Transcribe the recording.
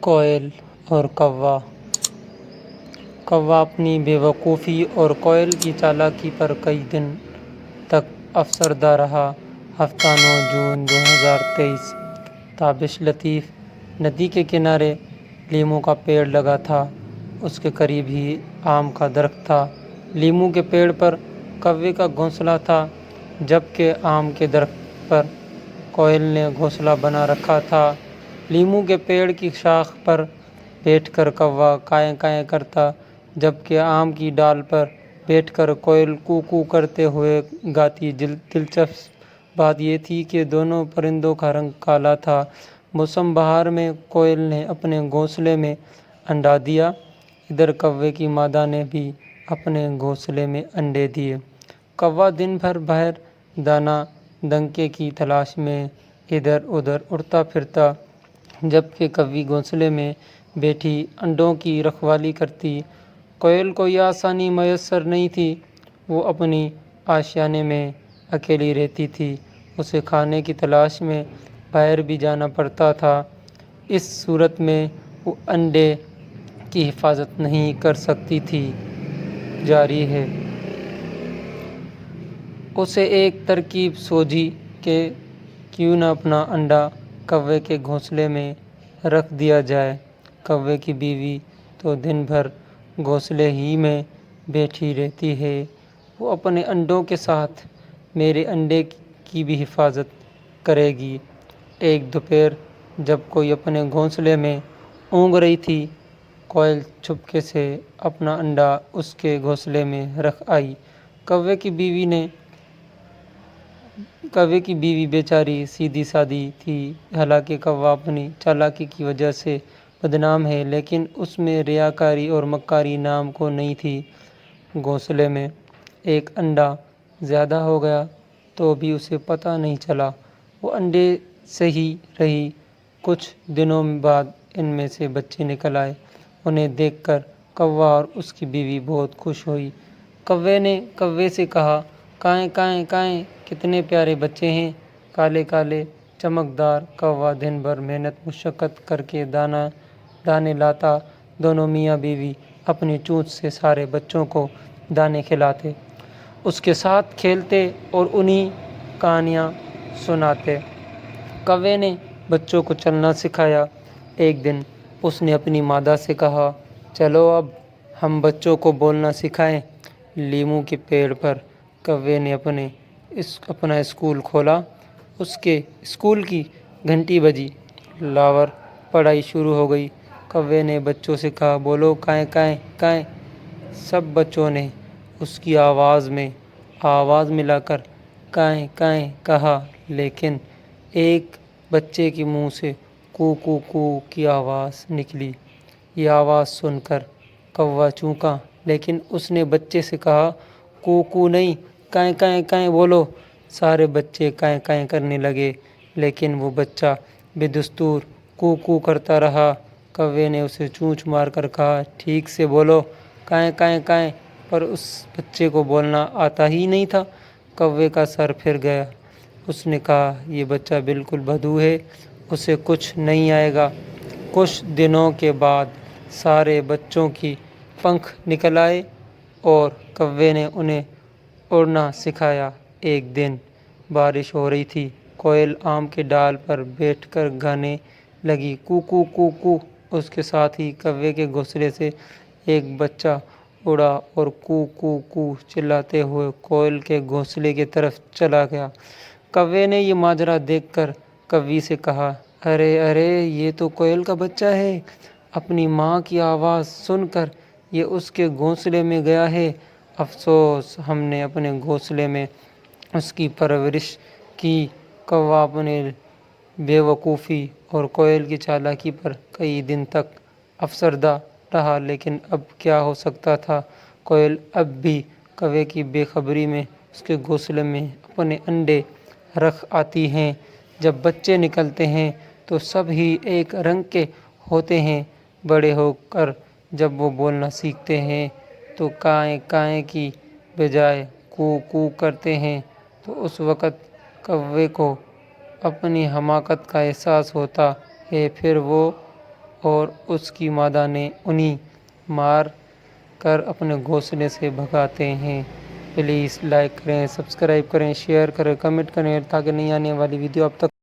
کوئل اور کوا۔ کوا اپنی بے وقوفی اور کوئل کی چالاکی پر کئی دن تک افسردہ رہا۔ ہفتہ 9 جون 2023۔ تابش لطیف ندی کے کنارے لیموں کا پیڑ لگا تھا۔ اس کے قریب ہی آم کا درخت تھا۔ لیموں کے پیڑ پر کوے کا گھونسلہ تھا، جبکہ آم کے درخت پر کوئل نے گھونسلہ بنا رکھا تھا۔ لیموں کے پیڑ کی شاخ پر بیٹھ کر کوا کائیں کائیں کرتا، جبکہ آم کی ڈال پر بیٹھ کر کوئل کو کو کرتے ہوئے گاتی۔ دلچسپ بات یہ تھی کہ دونوں پرندوں کا رنگ کالا تھا۔ موسم بہار میں کوئل نے اپنے گھونسلے میں انڈا دیا، ادھر کوے کی مادہ نے بھی اپنے گھونسلے میں انڈے دیے۔ کوا دن بھر باہر دانہ دنکے کی تلاش میں ادھر ادھر اڑتا پھرتا، جبکہ کوی گھونسلے میں بیٹھی انڈوں کی رکھوالی کرتی۔ کوئل کو یہ آسانی میسر نہیں تھی، وہ اپنی آشیانے میں اکیلی رہتی تھی، اسے کھانے کی تلاش میں باہر بھی جانا پڑتا تھا۔ اس صورت میں وہ انڈے کی حفاظت نہیں کر سکتی تھی۔ جاری ہے۔ اسے ایک ترکیب سوجھی کہ کیوں نہ اپنا انڈا کوے کے گھونسلے میں رکھ دیا جائے۔ کوے کی بیوی تو دن بھر گھونسلے ہی میں بیٹھی رہتی ہے، وہ اپنے انڈوں کے ساتھ میرے انڈے کی بھی حفاظت کرے گی۔ ایک دوپہر جب کوئی اپنے گھونسلے میں اونگھ رہی تھی، کوئل چپکے سے اپنا انڈا اس کے گھونسلے میں رکھ آئی۔ کوے کی بیوی بیچاری سیدھی سادی تھی، حالانکہ کوا اپنی چالاکی کی وجہ سے بدنام ہے، لیکن اس میں ریاکاری اور مکاری نام کو نہیں تھی۔ گھونسلے میں ایک انڈا زیادہ ہو گیا تو بھی اسے پتہ نہیں چلا، وہ انڈے سے ہی رہی۔ کچھ دنوں بعد ان میں سے بچے نکل آئے۔ انہیں دیکھ کر کوا اور اس کی بیوی بہت خوش ہوئی۔ کوے نے کوے سے کہا، کائیں کائیں کائیں، کتنے پیارے بچے ہیں، کالے کالے چمکدار۔ کوا دن بھر محنت مشقت کر کے دانے لاتا، دونوں میاں بیوی اپنی چونچ سے سارے بچوں کو دانے کھلاتے، اس کے ساتھ کھیلتے اور انہیں کہانیاں سناتے۔ کوے نے بچوں کو چلنا سکھایا۔ ایک دن اس نے اپنی مادہ سے کہا، چلو اب ہم بچوں کو بولنا سکھائیں۔ لیموں کے پیڑ پر کوے نے اپنا اسکول کھولا۔ اس کے اسکول کی گھنٹی بجی، لاور پڑھائی شروع ہو گئی۔ کوے نے بچوں سے کہا، بولو کائیں کائیں کائیں۔ سب بچوں نے اس کی آواز میں آواز ملا کر کائیں کائیں کہا، لیکن ایک بچے کے منہ سے کو کو کو کی آواز نکلی۔ یہ آواز سن کر کوا چونکا، لیکن اس نے بچے سے کہا، کو کو نہیں، کائیں کائیں کائیں بولو۔ سارے بچے کائیں کائیں کرنے لگے، لیکن وہ بچہ بے دستور کو کو کرتا رہا۔ کوے نے اسے چونچ مار کر کہا، ٹھیک سے بولو، کائیں کائیں کائیں، پر اس بچے کو بولنا آتا ہی نہیں تھا۔ کوے کا سر پھر گیا۔ اس نے کہا، یہ بچہ بالکل بھدو ہے، اسے کچھ نہیں آئے گا۔ کچھ دنوں کے بعد سارے بچوں کی پنکھ نکل آئے اور کوے نے انہیں اڑنا سکھایا۔ ایک دن بارش ہو رہی تھی۔ کوئل آم کے ڈال پر بیٹھ کر گانے لگی، کو کو کو کو۔ اس کے ساتھ ہی کوے کے گھونسلے سے ایک بچہ اڑا اور کو کو کو چلاتے ہوئے کوئل کے گھونسلے کی طرف چلا گیا۔ کوے نے یہ ماجرا دیکھ کر کوی سے کہا، ارے ارے، یہ تو کوئل کا بچہ ہے، اپنی ماں کی آواز سن کر یہ اس کے گھونسلے میں گیا ہے۔ افسوس، ہم نے اپنے گھونسلے میں اس کی پرورش کی۔ کوا اپنی بے وقوفی اور کوئل کی چالاکی پر کئی دن تک افسردہ رہا، لیکن اب کیا ہو سکتا تھا؟ کوئل اب بھی کوے کی بے خبری میں اس کے گھونسلے میں اپنے انڈے رکھ آتی ہے۔ جب بچے نکلتے ہیں تو سب ہی ایک رنگ کے ہوتے ہیں۔ بڑے ہو کر جب وہ بولنا سیکھتے ہیں تو کائیں کائیں کی بجائے کو کو کرتے ہیں، تو اس وقت کوے کو اپنی حماقت کا احساس ہوتا ہے، پھر وہ اور اس کی مادہ نے انہیں مار کر اپنے گھونسلے سے بھگاتے ہیں۔ پلیز لائک کریں، سبسکرائب کریں، شیئر کریں، کمنٹ کریں تاکہ نئی آنے والی ویڈیو اب تک